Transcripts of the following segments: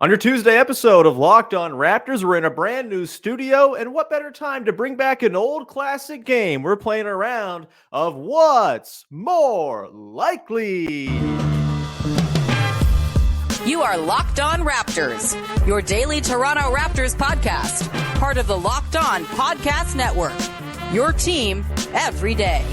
On your Tuesday episode of Locked On Raptors, we're in a brand new studio, and what better time to bring back an old classic game? We're playing a round of What's More Likely. You are Locked On Raptors, your daily Toronto Raptors podcast, part of the Locked On Podcast Network, your team every day.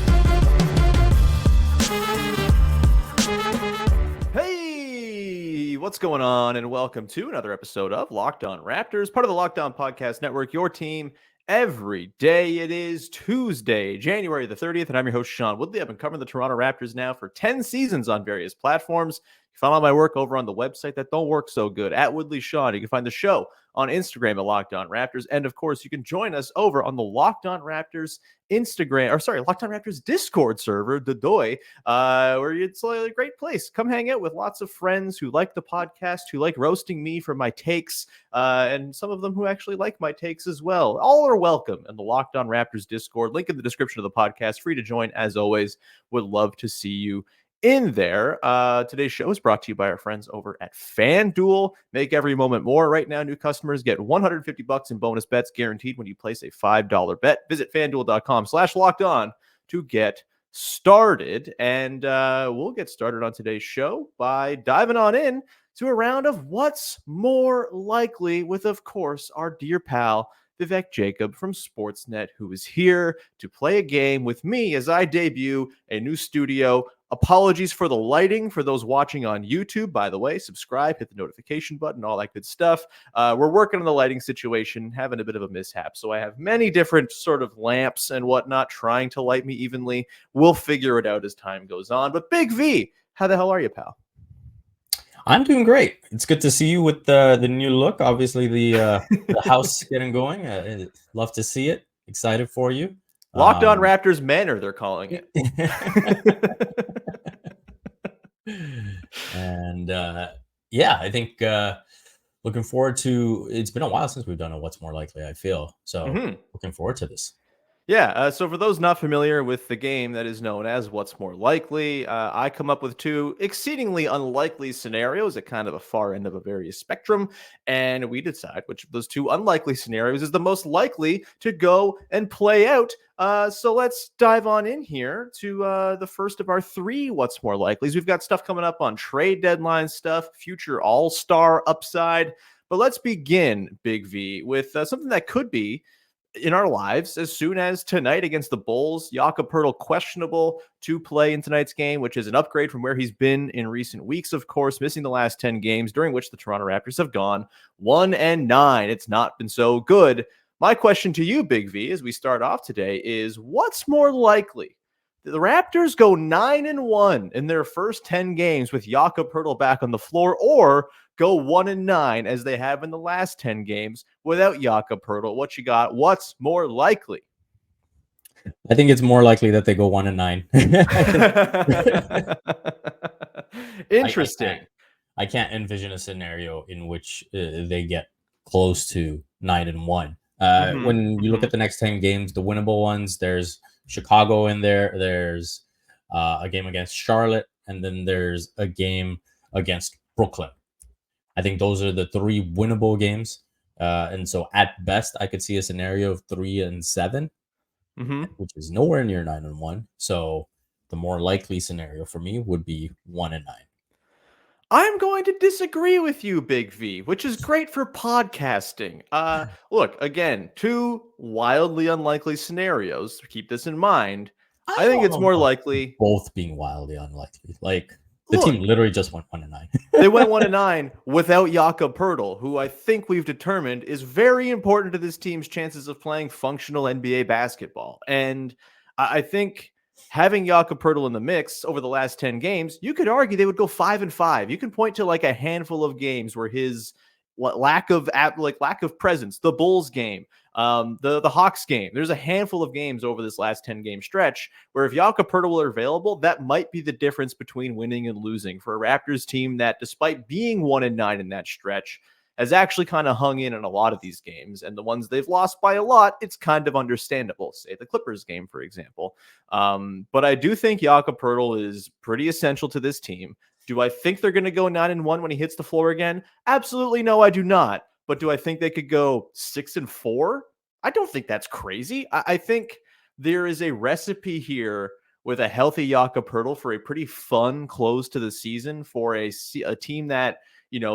What's going on, and welcome to another episode of Locked On Raptors, part of the Locked On Podcast Network, your team every day. It is Tuesday, January the 30th, and I'm your host, Sean Woodley. I've been covering the Toronto Raptors now for 10 seasons on various platforms. You can find all my work over on the website that don't work so good, at Woodley Sean. You can find the show on Instagram at Locked On Raptors, and of course, you can join us over on the Locked On Raptors Locked On Raptors Discord server, the Doi, where it's a great place. Come hang out with lots of friends who like the podcast, who like roasting me for my takes, and some of them who actually like my takes as well. All are welcome in the Locked On Raptors Discord. Link in the description of the podcast. Free to join as always. Would love to see you in there. Today's show is brought to you by our friends over at FanDuel. Make every moment more. Right now, new customers get $150 in bonus bets guaranteed when you place a $5 bet. Visit FanDuel.com/lockedon to get started. And we'll get started on today's show by diving on in to a round of What's More Likely with, of course, our dear pal, Vivek Jacob from Sportsnet, who is here to play a game with me as I debut a new studio. Apologies for the lighting for those watching on YouTube. By the way, subscribe, hit the notification button, all that good stuff. We're working on the lighting situation, having a bit of a mishap. So I have many different sort of lamps and whatnot trying to light me evenly. We'll figure it out as time goes on. But Big V, how the hell are you, pal? I'm doing great. It's good to see you with the new look. Obviously, the house getting going. Love to see it. Excited for you. Locked On Raptors Manor, they're calling it. And I think looking forward to. It's been a while since we've done a What's More Likely, I feel. So looking forward to this. Yeah, so for those not familiar with the game that is known as What's More Likely, I come up with two exceedingly unlikely scenarios at kind of a far end of a various spectrum, and we decide which of those two unlikely scenarios is the most likely to go and play out. So let's dive on in here to the first of our three What's More Likelies. We've got stuff coming up on trade deadline stuff, future all-star upside, but let's begin, Big V, with something that could be in our lives as soon as tonight against the Bulls. Jakob Poeltl questionable to play in tonight's game, which is an upgrade from where he's been in recent weeks, of course, missing the last 10 games during which the Toronto Raptors have gone 1-9. It's not been so good. My question to you, Big V, as we start off today is, what's more likely? The Raptors go 9-1 in their first 10 games with Jakob Poeltl back on the floor, or go 1-9 as they have in the last 10 games without Jakob Poeltl. What you got? What's more likely? I think it's more likely that they go 1-9. Interesting. I can't envision a scenario in which they get close to 9-1. When you look at the next 10 games, the winnable ones, there's Chicago in there, there's a game against Charlotte, and then there's a game against Brooklyn. I think those are the three winnable games. And so at best, I could see a scenario of 3-7, which is nowhere near 9-1. So the more likely scenario for me would be 1-9. I'm going to disagree with you, Big V, which is great for podcasting. Look, again, two wildly unlikely scenarios. Keep this in mind. I think it's more likely both being wildly unlikely. Like the team literally just went 1-9. They went 1-9 without Jakob Poeltl, who I think we've determined is very important to this team's chances of playing functional NBA basketball. And I think having Jakob Poeltl in the mix over the last 10 games, you could argue they would go 5-5. You can point to like a handful of games where his lack of presence, the Bulls game, the Hawks game. There's a handful of games over this last 10-game stretch where if Jakob Poeltl are available, that might be the difference between winning and losing for a Raptors team that, despite being 1-9 in that stretch, has actually kind of hung in a lot of these games. And the ones they've lost by a lot, it's kind of understandable. Say the Clippers game, for example. But I do think Jakob Poeltl is pretty essential to this team. Do I think they're going to go 9-1 when he hits the floor again? Absolutely no, I do not. But do I think they could go 6-4? I don't think that's crazy. I think there is a recipe here with a healthy Jakob Poeltl for a pretty fun close to the season for a team that,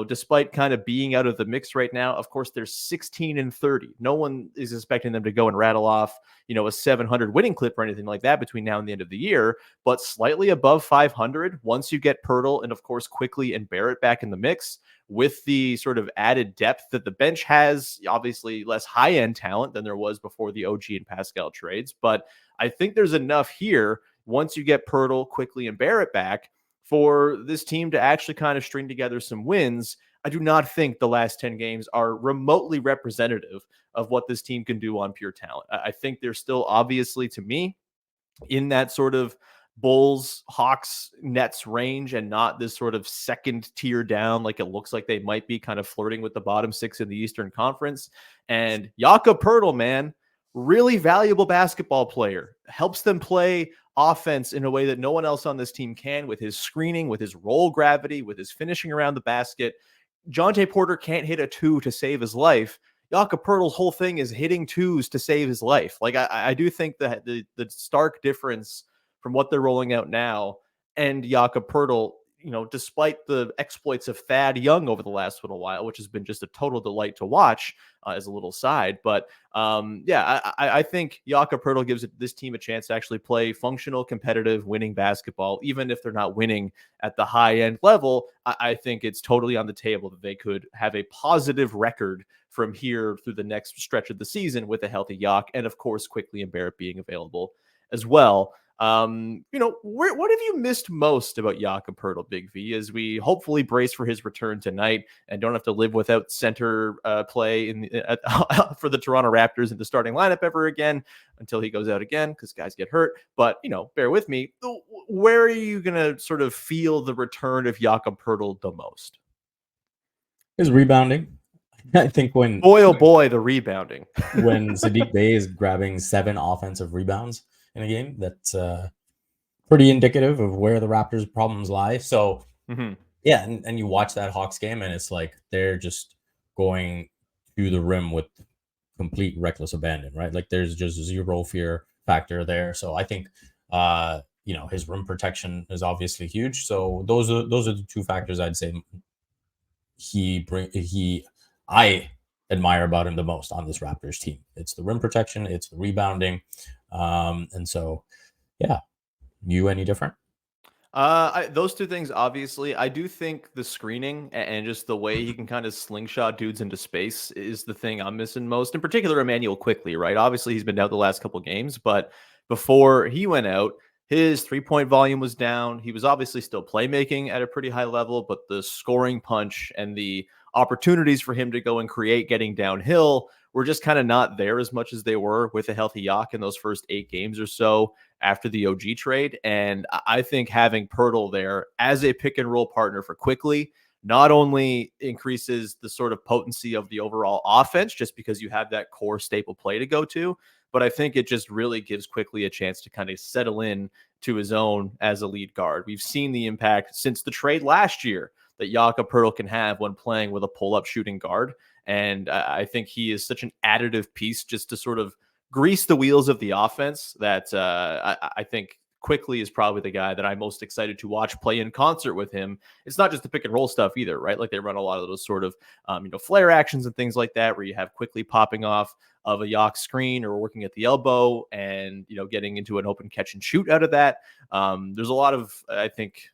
despite kind of being out of the mix right now, of course, they're 16-30. No one is expecting them to go and rattle off, a 700 winning clip or anything like that between now and the end of the year, but slightly above 500 once you get Poeltl and, of course, Quickley and Barrett back in the mix with the sort of added depth that the bench has. Obviously less high-end talent than there was before the OG and Pascal trades, but I think there's enough here once you get Poeltl, Quickley, and Barrett back for this team to actually kind of string together some wins. I do not think the last 10 games are remotely representative of what this team can do on pure talent. I think they're still, obviously, to me, in that sort of Bulls, Hawks, Nets range, and not this sort of second tier down like it looks like they might be, kind of flirting with the bottom six in the Eastern Conference. And Jakob Poeltl, man, really valuable basketball player, helps them play offense in a way that no one else on this team can, with his screening, with his roll gravity, with his finishing around the basket. Jonte Porter can't hit a two to save his life. Jakob Poeltl's whole thing is hitting twos to save his life. Like, I do think that the stark difference from what they're rolling out now and Jakob Poeltl, despite the exploits of Thad Young over the last little while, which has been just a total delight to watch as a little side. But I think Jakob Poeltl gives this team a chance to actually play functional, competitive, winning basketball, even if they're not winning at the high end level. I think it's totally on the table that they could have a positive record from here through the next stretch of the season with a healthy Yak, and of course, Quickley and Barrett being available as well. What have you missed most about Jakob Poeltl, Big V, as we hopefully brace for his return tonight and don't have to live without center play for the Toronto Raptors in the starting lineup ever again until he goes out again, because guys get hurt. But, bear with me. Where are you going to sort of feel the return of Jakob Poeltl the most? His rebounding. I think when the rebounding. When Saddiq Bey is grabbing 7 offensive rebounds in a game, that's pretty indicative of where the Raptors' problems lie. So, yeah, and you watch that Hawks game, and it's like they're just going to the rim with complete reckless abandon, right? Like there's just zero fear factor there. So I think, his rim protection is obviously huge. So those are the two factors I'd say I admire about him the most on this Raptors team. It's the rim protection, it's the rebounding. And so, yeah, you any different? Those two things, obviously. I do think the screening and just the way he can kind of slingshot dudes into space is the thing I'm missing most. In particular, Immanuel Quickley, right? Obviously, he's been out the last couple games, but before he went out, his three-point volume was down. He was obviously still playmaking at a pretty high level, but the scoring punch and the opportunities for him to go and create getting downhill were just kind of not there as much as they were with a healthy Yak in those first 8 games or so after the OG trade. And I think having Poeltl there as a pick and roll partner for Quickley not only increases the sort of potency of the overall offense, just because you have that core staple play to go to, but I think it just really gives Quickley a chance to kind of settle in to his own as a lead guard. We've seen the impact since the trade last year that Jakob Poeltl can have when playing with a pull-up shooting guard. And I think he is such an additive piece just to sort of grease the wheels of the offense that I think Quickley is probably the guy that I'm most excited to watch play in concert with him. It's not just the pick and roll stuff either, right? Like they run a lot of those sort of, flare actions and things like that, where you have Quickley popping off of a Yak screen or working at the elbow and, getting into an open catch and shoot out of that. There's a lot of, I think,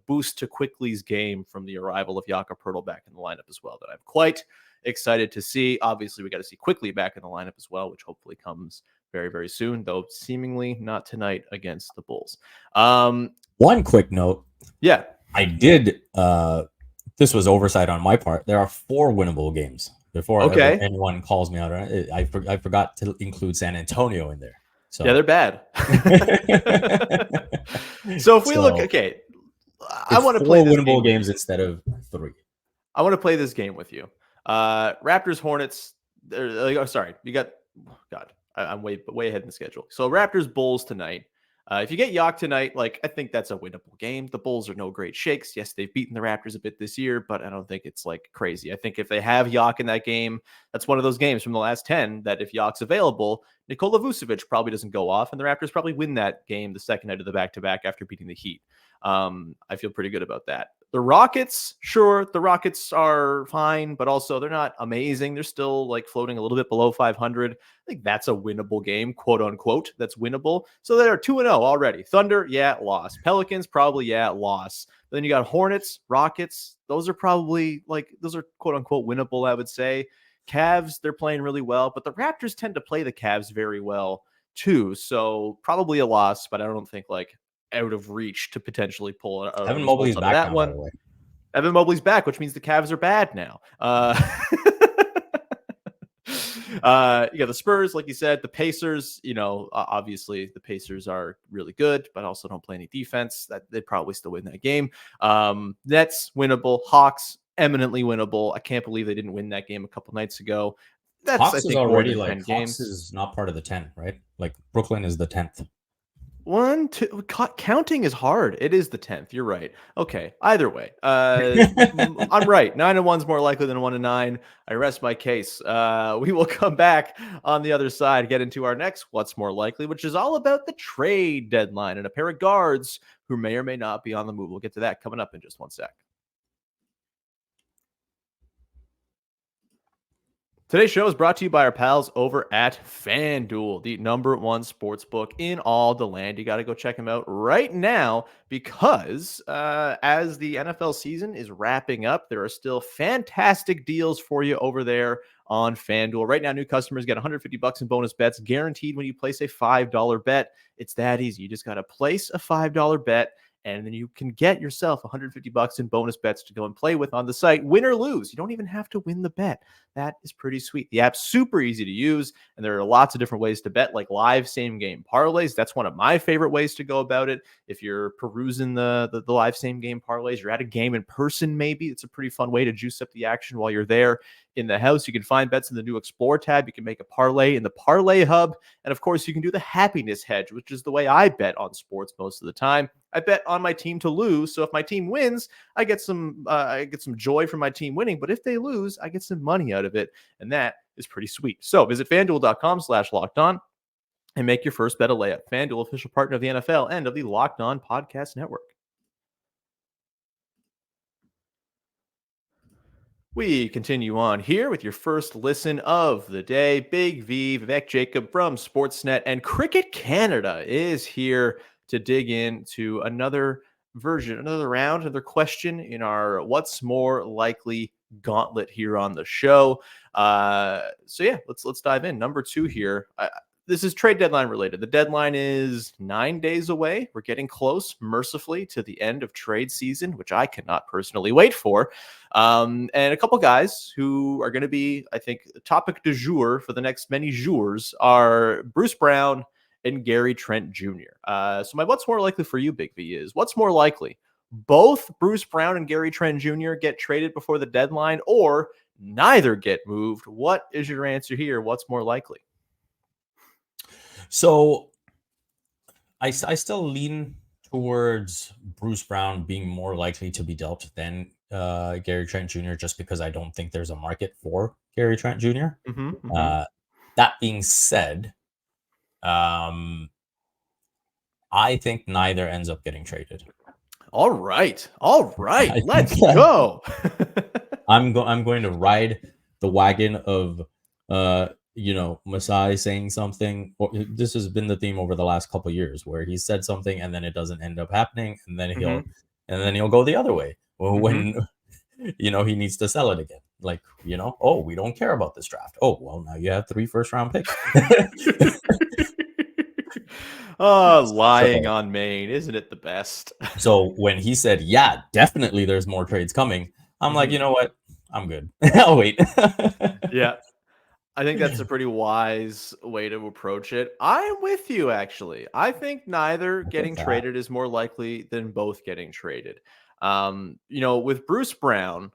boost to Quickley's game from the arrival of Jakob Poeltl back in the lineup as well that I'm quite excited to see. Obviously, we got to see Quickley back in the lineup as well, which hopefully comes very, very soon, though seemingly not tonight against the Bulls. One quick note. Yeah. I did. This was oversight on my part. There are 4 winnable games. Before anyone calls me out, I forgot to include San Antonio in there. So yeah, they're bad. So if we look, I want to play 4 winnable games instead of 3. I want to play this game with you. Raptors, Hornets. You got. God, I'm way ahead in the schedule. So Raptors, Bulls tonight. If you get Yak tonight, like I think that's a winnable game. The Bulls are no great shakes. Yes, they've beaten the Raptors a bit this year, but I don't think it's like crazy. I think if they have Yak in that game, that's one of those games from the last 10 that if Yak's available, Nikola Vucevic probably doesn't go off, and the Raptors probably win that game the second night of the back-to-back after beating the Heat. I feel pretty good about that. The Rockets, sure, the Rockets are fine, but also they're not amazing. They're still like floating a little bit below 500. I think that's a winnable game, quote unquote. That's winnable. So they're 2-0 already. Thunder, yeah, loss. Pelicans, probably, yeah, loss. But then you got Hornets, Rockets. Those are probably those are quote unquote winnable, I would say. Cavs, they're playing really well, but the Raptors tend to play the Cavs very well too. So probably a loss, but I don't think out of reach to potentially pull a Evan result Mobley's out of back that now, one. by the way. Evan Mobley's back, which means the Cavs are bad now. You got the Spurs, like you said, the Pacers, obviously the Pacers are really good, but also don't play any defense. That they'd probably still win that game. Nets, winnable. Hawks, eminently winnable. I can't believe they didn't win that game a couple nights ago. That's, Hawks I is think, already more than 10 Hawks games. is not part of the 10, right? Like Brooklyn is the 10th. 1, 2, counting is hard. It is the 10th. You're right. Okay. Either way, I'm right. 9-1 is more likely than 1-9. I rest my case. We will come back on the other side, get into our next what's more likely, which is all about the trade deadline and a pair of guards who may or may not be on the move. We'll get to that coming up in just one sec. Today's show is brought to you by our pals over at FanDuel, the #1 sportsbook in all the land. You got to go check them out right now because as the NFL season is wrapping up, there are still fantastic deals for you over there on FanDuel. Right now, new customers get $150 in bonus bets guaranteed when you place a $5 bet. It's that easy. You just got to place a $5 bet, and then you can get yourself $150 in bonus bets to go and play with on the site, win or lose. You don't even have to win the bet. That is pretty sweet. The app's super easy to use, and there are lots of different ways to bet, like live same-game parlays. That's one of my favorite ways to go about it. If you're perusing the live same-game parlays, you're at a game in person maybe, it's a pretty fun way to juice up the action while you're there in the house. You can find bets in the new Explore tab. You can make a parlay in the Parlay Hub. And of course, you can do the happiness hedge, which is the way I bet on sports most of the time. I bet on my team to lose. So if my team wins, I get some joy from my team winning. But if they lose, I get some money out of it. And that is pretty sweet. So visit FanDuel.com/lockedon and make your first bet a layup. FanDuel, official partner of the NFL and of the Locked On Podcast Network. We continue on here with your first listen of the day. Big V, Vivek Jacob from Sportsnet and Cricket Canada is here to dig into another version, another round, another question in our What's More Likely gauntlet here on the show. Let's dive in. Number 2 here. This is trade deadline related. The deadline is 9 days away. We're getting close, mercifully, to the end of trade season, which I cannot personally wait for. And a couple guys who are going to be, I think, topic du jour for the next many jours are Bruce Brown and Gary Trent Jr. So my what's more likely for you, Big V, is what's more likely? Both Bruce Brown and Gary Trent Jr. get traded before the deadline, or neither get moved? What is your answer here? What's more likely? So I still lean towards Bruce Brown being more likely to be dealt than Gary Trent Jr. just because I don't think there's a market for Gary Trent Jr. That being said, I think neither ends up getting traded. All right. Let's go. I'm going to ride the wagon of Masai saying something. This has been the theme over the last couple of years, where he said something and then it doesn't end up happening, and then he'll go the other way when he needs to sell it again. Like, oh, we don't care about this draft. Oh, well, now you have 3 first-round picks. Lying on Maine, isn't it the best? So when he said, yeah, definitely there's more trades coming, I'm like, you know what? I'm good. I'll wait. Yeah. I think that's a pretty wise way to approach it. I'm with you, actually. I think neither getting traded is more likely than both getting traded. With Bruce Brown,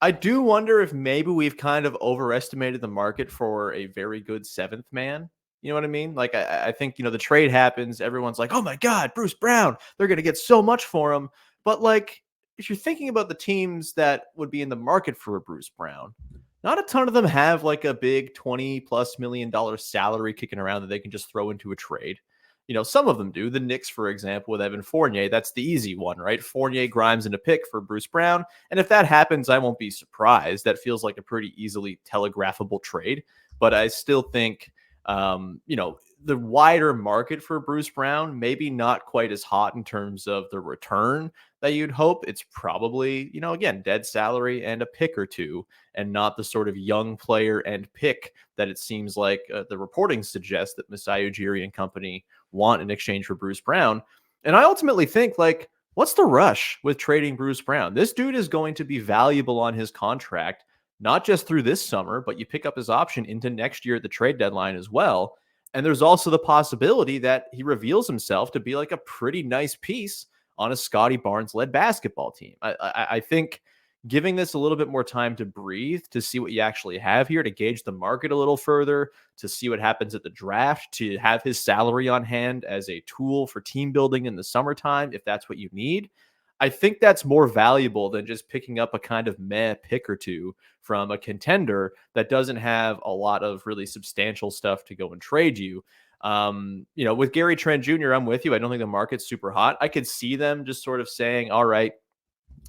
I do wonder if maybe we've kind of overestimated the market for a very good 7th man. You know what I mean? Like, I think, the trade happens. Everyone's like, oh my God, Bruce Brown, they're going to get so much for him. But like, if you're thinking about the teams that would be in the market for a Bruce Brown, not a ton of them have like a big $20+ million salary kicking around that they can just throw into a trade. Some of them do. The Knicks, for example, with Evan Fournier, that's the easy one, right? Fournier, Grimes, and a pick for Bruce Brown. And if that happens, I won't be surprised. That feels like a pretty easily telegraphable trade. But I still think, the wider market for Bruce Brown, maybe not quite as hot in terms of the return that you'd hope. It's probably, again, dead salary and a pick or two, and not the sort of young player and pick that it seems like the reporting suggests that Masai Ujiri and company want in exchange for Bruce Brown. And I ultimately think, like, what's the rush with trading Bruce Brown? This dude is going to be valuable on his contract, not just through this summer, but you pick up his option into next year at the trade deadline as well. And there's also the possibility that he reveals himself to be like a pretty nice piece on a Scottie Barnes led basketball team. I think giving this a little bit more time to breathe, to see what you actually have here, to gauge the market a little further, to see what happens at the draft, to have his salary on hand as a tool for team building in the summertime, if that's what you need. I think that's more valuable than just picking up a kind of meh pick or two from a contender that doesn't have a lot of really substantial stuff to go and trade you. With Gary Trent Jr., I'm with you. I don't think the market's super hot. I could see them just sort of saying, all right,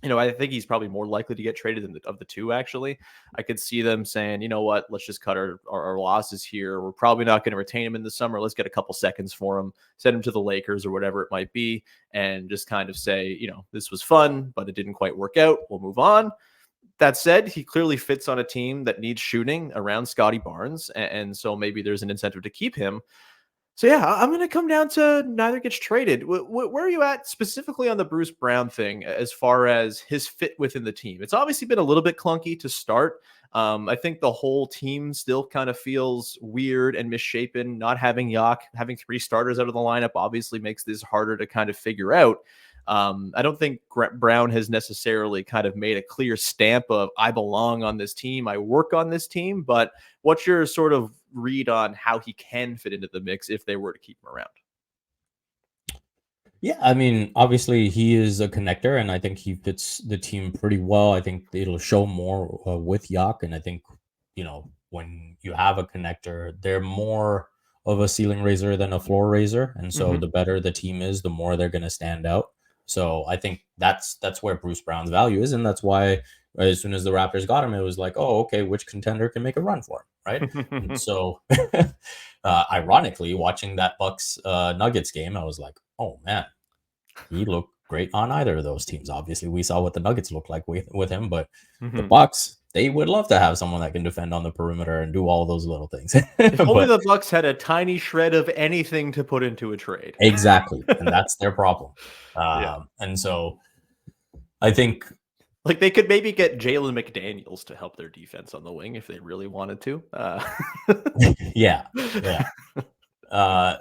I think he's probably more likely to get traded than of the two, actually. I could see them saying, you know what, let's just cut our losses here. We're probably not going to retain him in the summer. Let's get a couple seconds for him, send him to the Lakers or whatever it might be, and just kind of say, this was fun, but it didn't quite work out. We'll move on. That said, he clearly fits on a team that needs shooting around Scottie Barnes, and so maybe there's an incentive to keep him. So yeah, I'm going to come down to neither gets traded. Where are you at specifically on the Bruce Brown thing as far as his fit within the team? It's obviously been a little bit clunky to start. I think the whole team still kind of feels weird and misshapen. Not having having three starters out of the lineup obviously makes this harder to kind of figure out. I don't think Brown has necessarily kind of made a clear stamp of I belong on this team, I work on this team, but what's your sort of read on how he can fit into the mix if they were to keep him around? Yeah, I mean, obviously he is a connector, and I think he fits the team pretty well. I think it'll show more with Yak, and I think, when you have a connector, they're more of a ceiling raiser than a floor raiser, and so the better the team is, the more they're going to stand out. So I think that's where Bruce Brown's value is, and that's why as soon as the Raptors got him, it was like, oh, okay, which contender can make a run for him, right? And so, ironically, watching that Bucks Nuggets game, I was like, oh man, he looked great on either of those teams. Obviously, we saw what the Nuggets look like with him, but the Bucks, they would love to have someone that can defend on the perimeter and do all those little things. If only the Bucks had a tiny shred of anything to put into a trade. Exactly, and that's their problem. And so I think, like, they could maybe get Jalen McDaniels to help their defense on the wing if they really wanted to. Yeah.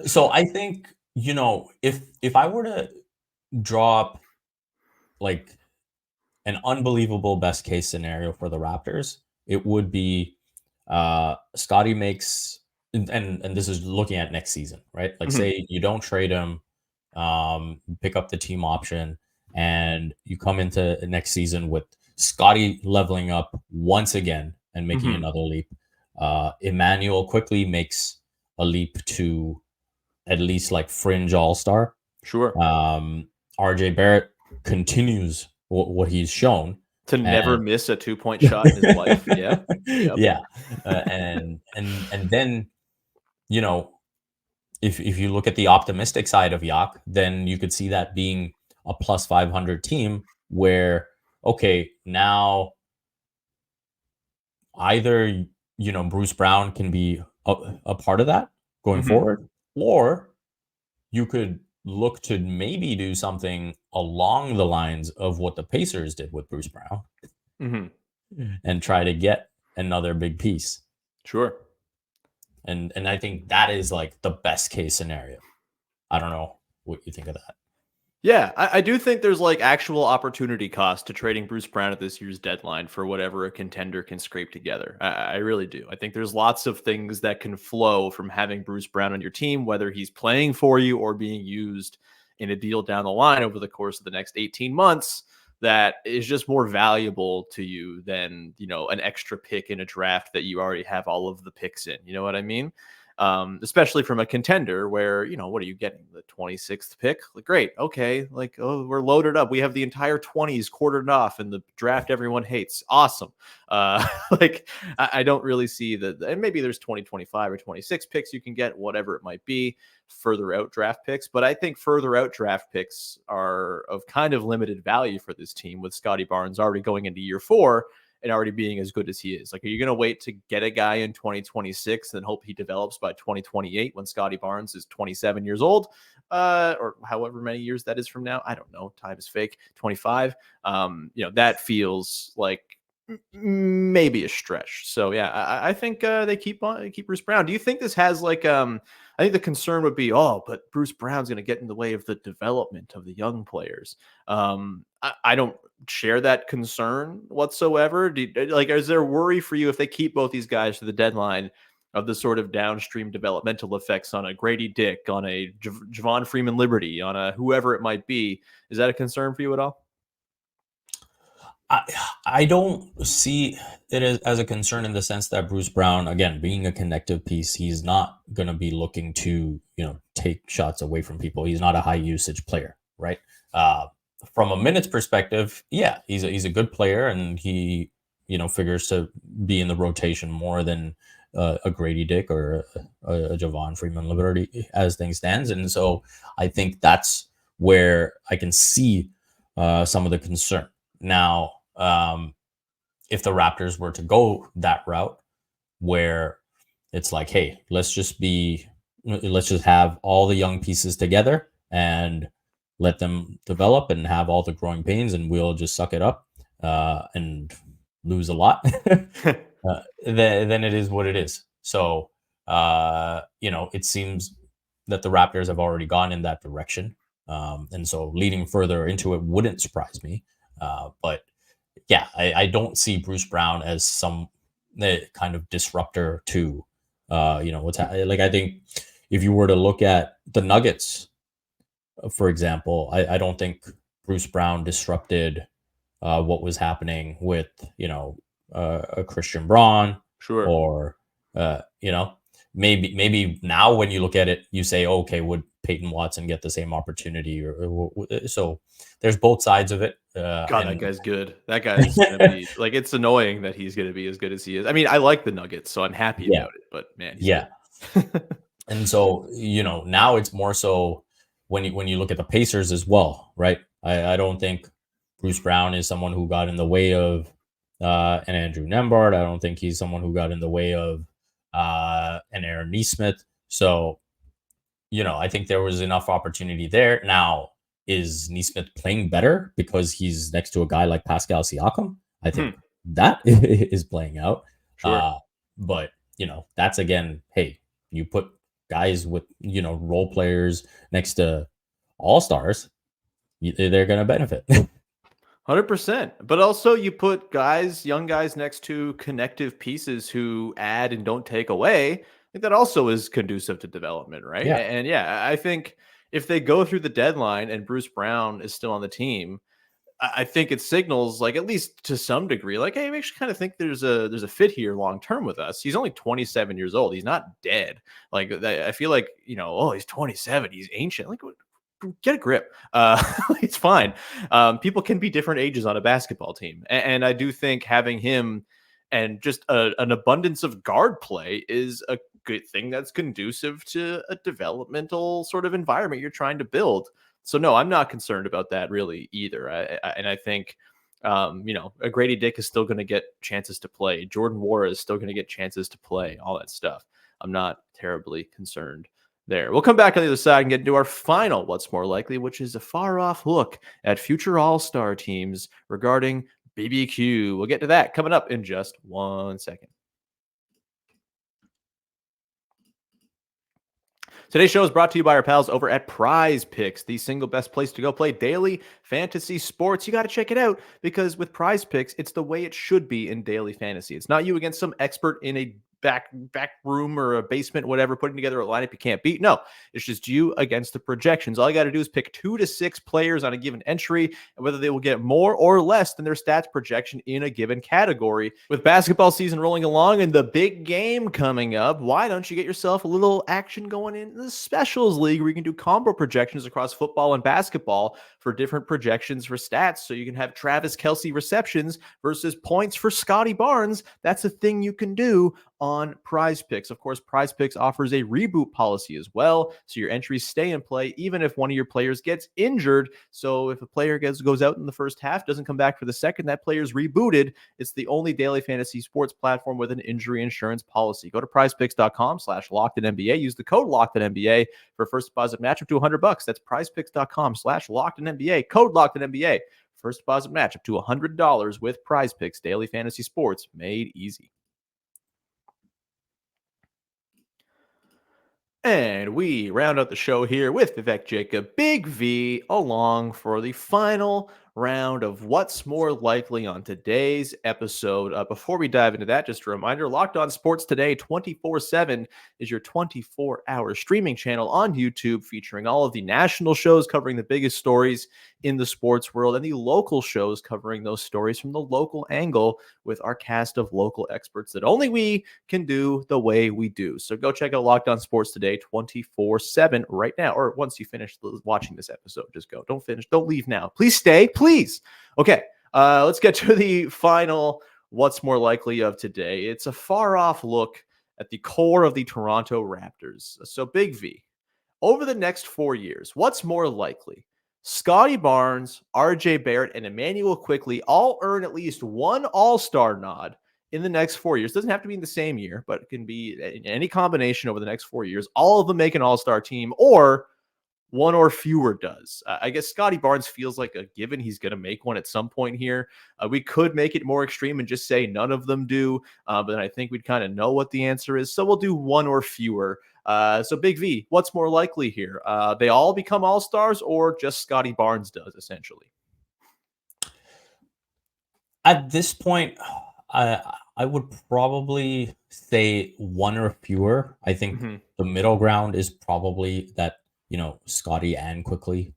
So I think, if I were to draw up like an unbelievable best case scenario for the Raptors, it would be Scottie makes, and this is looking at next season, right? Like, say you don't trade him, pick up the team option, and you come into next season with Scottie leveling up once again and making another leap. Immanuel Quickley makes a leap to at least like fringe all-star. Sure. RJ Barrett continues what he's shown to never miss a 2-point shot in his life. Yeah. Yep. Yeah. And then, if you look at the optimistic side of Yak, then you could see that being a plus 500 team where, okay, now either, Bruce Brown can be a part of that going forward, or you could look to maybe do something along the lines of what the Pacers did with Bruce Brown and try to get another big piece. Sure. And I think that is like the best case scenario. I don't know what you think of that. Yeah, I do think there's like actual opportunity cost to trading Bruce Brown at this year's deadline for whatever a contender can scrape together. I really do. I think there's lots of things that can flow from having Bruce Brown on your team, whether he's playing for you or being used in a deal down the line over the course of the next 18 months that is just more valuable to you than, an extra pick in a draft that you already have all of the picks in. You know what I mean? Especially from a contender where, what are you getting? The 26th pick? Like, great. Okay. Like, oh, we're loaded up. We have the entire 20s quartered off in the draft everyone hates. Awesome. Like, I don't really see and maybe there's 20, 25 or 26 picks you can get, whatever it might be, further out draft picks. But I think further out draft picks are of kind of limited value for this team with Scottie Barnes already going into year 4 and already being as good as he is. Like, are you going to wait to get a guy in 2026 and hope he develops by 2028 when Scottie Barnes is 27 years old, or however many years that is from now? I don't know. Time is fake. 25. That feels like maybe a stretch. So yeah, I think they keep Bruce Brown. Do you think this has like I think the concern would be, but Bruce Brown's going to get in the way of the development of the young players. I don't share that concern whatsoever. Is there worry for you if they keep both these guys to the deadline of the sort of downstream developmental effects on a Grady Dick, on a Javon Freeman Liberty, on a whoever it might be? Is that a concern for you at all? I don't see it as a concern in the sense that Bruce Brown, again, being a connective piece, he's not going to be looking to, take shots away from people. He's not a high usage player, right? From a minutes perspective, yeah, he's a good player, and he, figures to be in the rotation more than a Grady Dick or a Javon Freeman Liberty as things stands. And so I think that's where I can see some of the concern. Now, if the Raptors were to go that route where it's like, hey, let's just have all the young pieces together and let them develop and have all the growing pains, and we'll just suck it up and lose a lot, then it is what it is. So, it seems that the Raptors have already gone in that direction. And so leading further into it wouldn't surprise me. But yeah, I don't see Bruce Brown as some kind of disruptor to, what's happening. Like, I think if you were to look at the Nuggets, for example, I don't think Bruce Brown disrupted what was happening with, a Christian Braun. Sure. Or, maybe now when you look at it, you say, okay, would Peyton Watson get the same opportunity? So there's both sides of it. That guy's good. That guy's gonna be like, it's annoying that he's gonna be as good as he is. I mean, I like the Nuggets, so I'm happy about it. But man, he's good. And so now it's more so when you look at the Pacers as well, right? I don't think Bruce Brown is someone who got in the way of an Andrew Nembhard. I don't think he's someone who got in the way of an Aaron Nesmith. So, I think there was enough opportunity there. Now, is Nesmith playing better because he's next to a guy like Pascal Siakam? I think that is playing out. Sure. But, that's again, hey, you put guys with, role players next to all-stars, they're going to benefit. 100%. But also you put young guys next to connective pieces who add and don't take away. I think that also is conducive to development, right? Yeah. And yeah, I think if they go through the deadline and Bruce Brown is still on the team, I think it signals, like, at least to some degree, like, hey, we actually kind of think there's a fit here long term with us. He's only 27 years old. He's not dead. Like, I feel like, he's 27. He's ancient. Like, get a grip. It's fine. People can be different ages on a basketball team. And I do think having him and just an abundance of guard play is a good thing that's conducive to a developmental sort of environment you're trying to build. So no, I'm not concerned about that really either. I think, a Grady Dick is still going to get chances to play. Jordan Nwora is still going to get chances to play, all that stuff. I'm not terribly concerned there. We'll come back on the other side and get into our final what's more likely, which is a far off look at future all-star teams regarding BBQ. We'll get to that coming up in just 1 second. Today's show is brought to you by our pals over at PrizePicks, the single best place to go play daily fantasy sports. You got to check it out because with PrizePicks, it's the way it should be in daily fantasy. It's not you against some expert in a back room or a basement, whatever, putting together a lineup you can't beat. No, it's just you against the projections. All you got to do is pick 2 to 6 players on a given entry, and whether they will get more or less than their stats projection in a given category. With basketball season rolling along and the big game coming up, why don't you get yourself a little action going in the specials league where you can do combo projections across football and basketball for different projections for stats. So you can have Travis Kelce receptions versus points for Scottie Barnes. That's a thing you can do on PrizePicks. Of course, PrizePicks offers a reboot policy as well, so your entries stay in play even if one of your players gets injured. So if a player goes out in the first half, doesn't come back for the second, that player's rebooted. It's the only daily fantasy sports platform with an injury insurance policy. Go to prizepicks.com/lockedinNBA. Use the code LOCKEDINNBA for first deposit match up to $100. That's prizepicks.com/lockedinNBA. Code LOCKEDINNBA. First deposit match up to $100 with PrizePicks. Daily fantasy sports made easy. And we round out the show here with Vivek Jacob, Big V, along for the final round of What's More Likely on today's episode. Before we dive into that, just a reminder, Locked On Sports Today 24/7 is your 24-hour streaming channel on YouTube featuring all of the national shows covering the biggest stories in the sports world and the local shows covering those stories from the local angle with our cast of local experts that only we can do the way we do. So go check out Locked On Sports Today 24/7 right now, or once you finish watching this episode, just go. Don't leave now. Please stay, please. Okay, let's get to the final What's More Likely of today. It's a far-off look at the core of the Toronto Raptors. So Big V, over the next 4 years, what's more likely? Scottie Barnes, RJ Barrett, and Immanuel Quickley all earn at least one All-Star nod in the next 4 years. Doesn't have to be in the same year, but it can be in any combination over the next 4 years. All of them make an All-Star team, or one or fewer does. I guess Scottie Barnes feels like a given. He's going to make one at some point here. We could make it more extreme and just say none of them do, but then I think we'd kind of know what the answer is. So we'll do one or fewer. So Big V, what's more likely here? They all become All-Stars, or just Scottie Barnes does, essentially? At this point, I would probably say one or fewer. I think the middle ground is probably that, Scottie and Quickley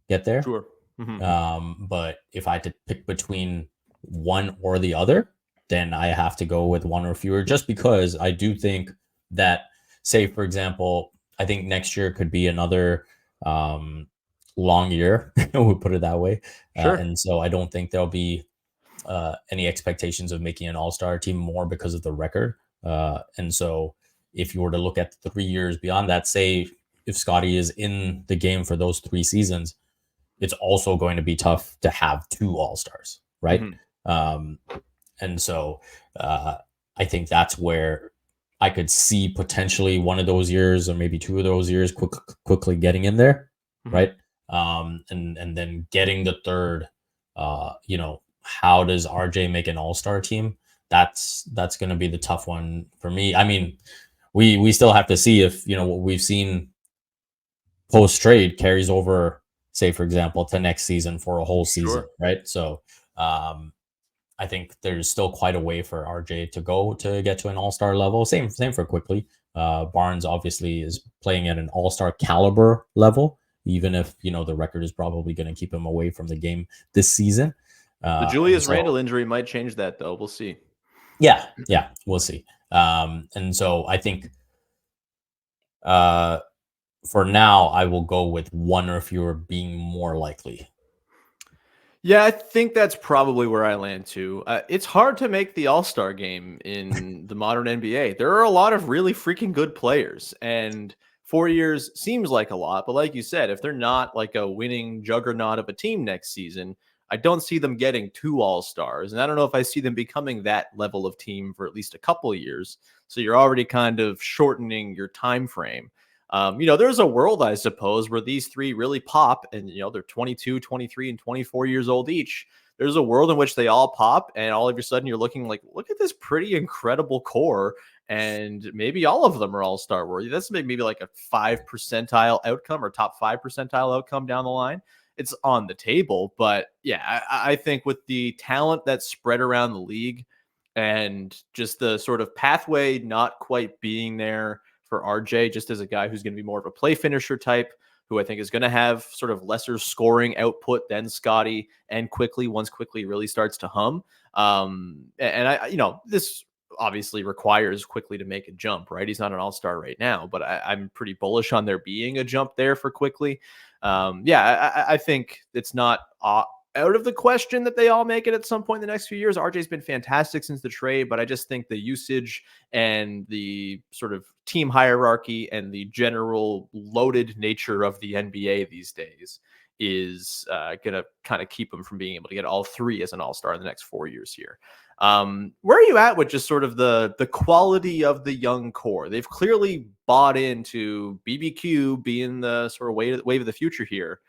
get there. Sure. But if I had to pick between one or the other, then I have to go with one or fewer, just because I do think that, say, for example, I think next year could be another long year, we'll put it that way. Sure. And so I don't think there'll be any expectations of making an all-star team more because of the record. And so if you were to look at 3 years beyond that, say if Scottie is in the game for those 3 seasons, it's also going to be tough to have 2 all-stars, right? And so I think that's where I could see potentially one of those years, or maybe 2 of those years, quickly getting in there, right? And then getting the third, how does RJ make an all-star team? That's going to be the tough one for me. I mean, we still have to see if, what we've seen post-trade carries over, say, for example, to next season for a whole season, right? So I think there's still quite a way for RJ to go to get to an all-star level. Same for Quickley. Barnes obviously is playing at an all-star caliber level, even if, the record is probably going to keep him away from the game this season. The Julius Randle injury might change that, though. We'll see. Yeah, we'll see. And so I think for now, I will go with one or fewer being more likely. Yeah, I think that's probably where I land too. It's hard to make the All-Star game in the modern NBA. There are a lot of really freaking good players, and 4 years seems like a lot. But like you said, if they're not like a winning juggernaut of a team next season, I don't see them getting 2 All-Stars. And I don't know if I see them becoming that level of team for at least a couple of years. So you're already kind of shortening your time frame. There's a world, I suppose, where these three really pop and, they're 22, 23, and 24 years old each. There's a world in which they all pop and all of a sudden you're looking like, look at this pretty incredible core. And maybe all of them are all-star worthy. That's maybe like a 5 percentile outcome or top 5 percentile outcome down the line. It's on the table. But yeah, I think with the talent that's spread around the league and just the sort of pathway not quite being there for RJ, just as a guy who's going to be more of a play finisher type, who I think is going to have sort of lesser scoring output than Scottie and Quickley once Quickley really starts to hum. This obviously requires Quickley to make a jump, right? He's not an all-star right now, but I'm pretty bullish on there being a jump there for Quickley. I think it's not out of the question that they all make it at some point in the next few years. RJ's been fantastic since the trade, but I just think the usage and the sort of team hierarchy and the general loaded nature of the NBA these days is going to kind of keep him from being able to get all three as an all-star in the next 4 years here. Where are you at with just sort of the quality of the young core? They've clearly bought into BBQ being the sort of wave of the future here.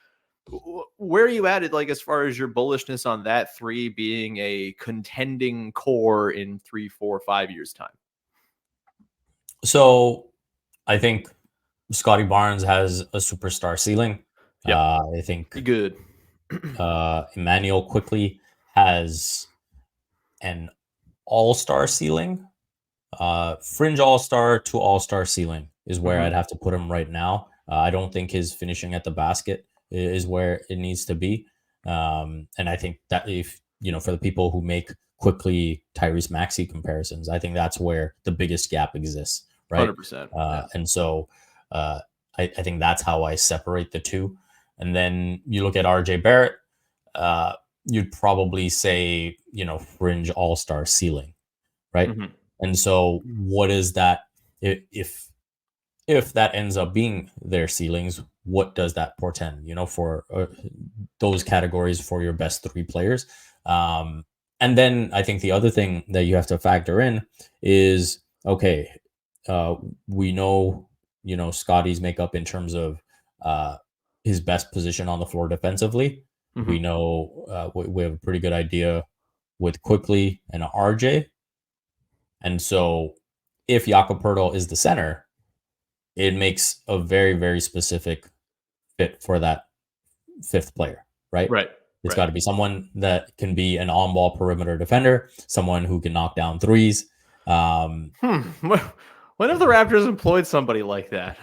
Where are you at it, like, as far as your bullishness on that three being a contending core in 3, 4, 5 years time? So I think Scottie Barnes has a superstar ceiling. Yeah, I think good. Immanuel Quickley has an all-star ceiling. Fringe all-star to all-star ceiling is where I'd have to put him right now. I don't think his finishing at the basket is where it needs to be. And I think that if, for the people who make Quickley Tyrese Maxey comparisons, I think that's where the biggest gap exists, right? 100%. And so I think that's how I separate the two. And then you look at RJ Barrett, you'd probably say, fringe all-star ceiling, right? Mm-hmm. And so what is that? If that ends up being their ceilings, what does that portend, for those categories for your best three players? And then I think the other thing that you have to factor in is, okay, we know, Scottie's makeup in terms of his best position on the floor defensively. Mm-hmm. We know we have a pretty good idea with Quickley and RJ. And so if Jakob Poeltl is the center, it makes a very, very specific fit for that fifth player, right? Right. It's got to be someone that can be an on-ball perimeter defender, someone who can knock down threes. When have the Raptors employed somebody like that?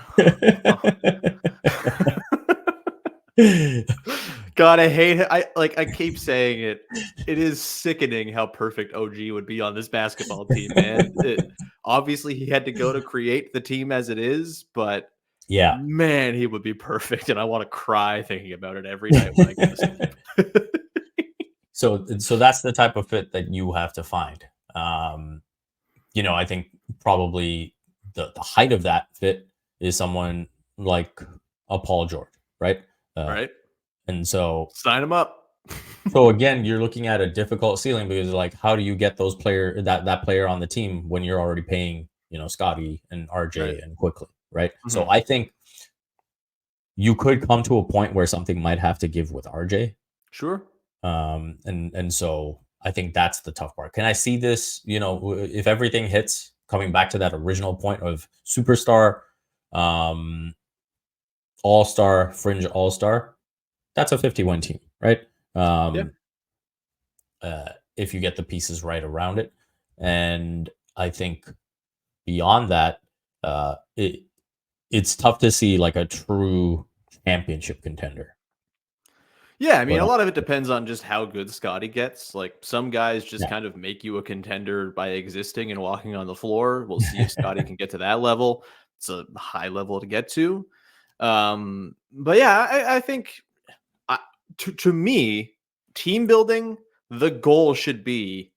God, I hate it. I keep saying it. It is sickening how perfect OG would be on this basketball team, man. Obviously, he had to go to create the team as it is, but yeah, man, he would be perfect. And I want to cry thinking about it every night when I go to sleep. So that's the type of fit that you have to find. I think probably the height of that fit is someone like a Paul George, right? Right. And so sign him up. So again, you're looking at a difficult ceiling because, like, how do you get those that player on the team when you're already paying, Scottie and RJ and Quickley, right? Mm-hmm. So I think you could come to a point where something might have to give with RJ. Sure. And so I think that's the tough part. Can I see this, if everything hits, coming back to that original point of superstar, all-star, fringe all-star, that's a 50-win team, right? If you get the pieces right around it. And I think beyond that, it's tough to see like a true championship contender. Yeah, I mean, a lot of it depends on just how good Scottie gets. Like, some guys just kind of make you a contender by existing and walking on the floor. We'll see if Scottie can get to that level. It's a high level to get to. But yeah, I think to me, team building, the goal should be,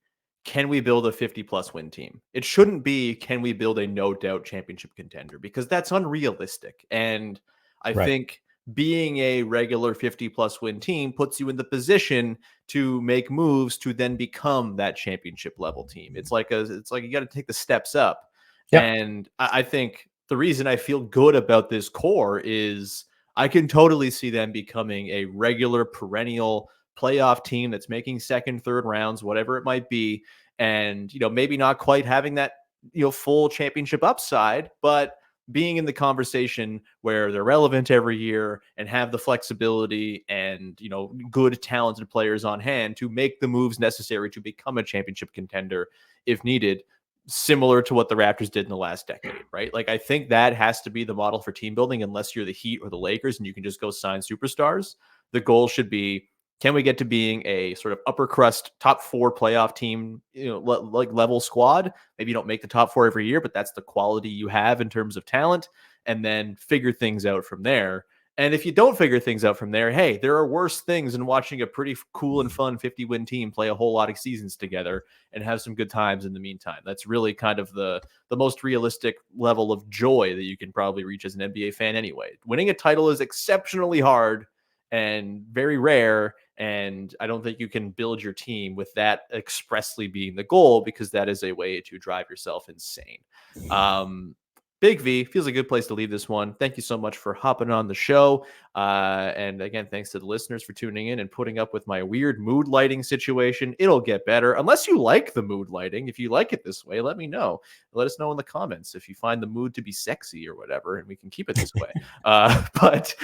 can we build a 50-plus win team? It shouldn't be, can we build a no-doubt championship contender? Because that's unrealistic. And I think being a regular 50-plus win team puts you in the position to make moves to then become that championship level team. It's like you got to take the steps up. Yep. And I think the reason I feel good about this core is I can totally see them becoming a regular perennial playoff team that's making second, third rounds, whatever it might be. And, maybe not quite having that, full championship upside, but being in the conversation where they're relevant every year and have the flexibility and, good talented players on hand to make the moves necessary to become a championship contender if needed, similar to what the Raptors did in the last decade, right? Like, I think that has to be the model for team building, unless you're the Heat or the Lakers and you can just go sign superstars. The goal should be, can we get to being a sort of upper crust top 4 playoff team, like level squad? Maybe you don't make the top 4 every year, but that's the quality you have in terms of talent, and then figure things out from there. And if you don't figure things out from there, hey, there are worse things than watching a pretty cool and fun 50-win team play a whole lot of seasons together and have some good times in the meantime. That's really kind of the most realistic level of joy that you can probably reach as an NBA fan anyway. Winning a title is exceptionally hard and very rare, and I don't think you can build your team with that expressly being the goal, because that is a way to drive yourself insane. Big V, feels a good place to leave this one. Thank you so much for hopping on the show. And again, thanks to the listeners for tuning in and putting up with my weird mood lighting situation. It'll get better, unless you like the mood lighting. If you like it this way, let me know. Let us know in the comments if you find the mood to be sexy or whatever, and we can keep it this way. But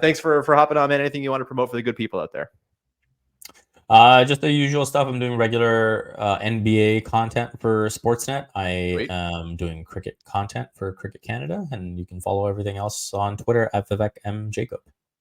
thanks for hopping on, man. Anything you want to promote for the good people out there? Just the usual stuff. I'm doing regular NBA content for Sportsnet. I am doing cricket content for Cricket Canada, and you can follow everything else on Twitter at Vivek Jacob.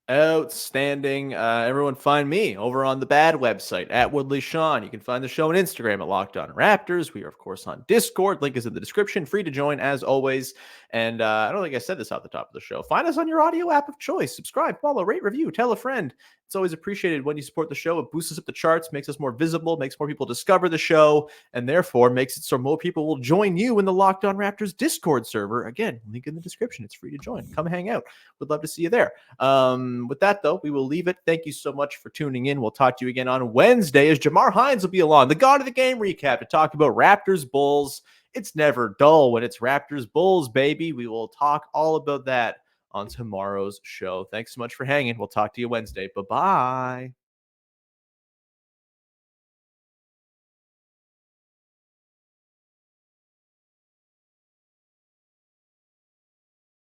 Outstanding. Everyone find me over on the bad website at Woodley Sean. You can find the show on Instagram at Locked On Raptors. We are, of course, on Discord. Link is in the description. Free to join, as always. And I don't think I said this at the top of the show. Find us on your audio app of choice. Subscribe, follow, rate, review, tell a friend. It's always appreciated when you support the show. It boosts us up the charts, makes us more visible, makes more people discover the show, and therefore makes it so more people will join you in the Locked On Raptors Discord server. Again, link in the description. It's free to join. Come hang out. Would love to see you there. With that, though, we will leave it. Thank you so much for tuning in. We'll talk to you again on Wednesday, as Jamar Hines will be along, the God of the Game recap, to talk about Raptors Bulls. It's never dull when it's Raptors Bulls, baby. We will talk all about that on tomorrow's show. Thanks so much for hanging. We'll talk to you Wednesday. Bye-bye.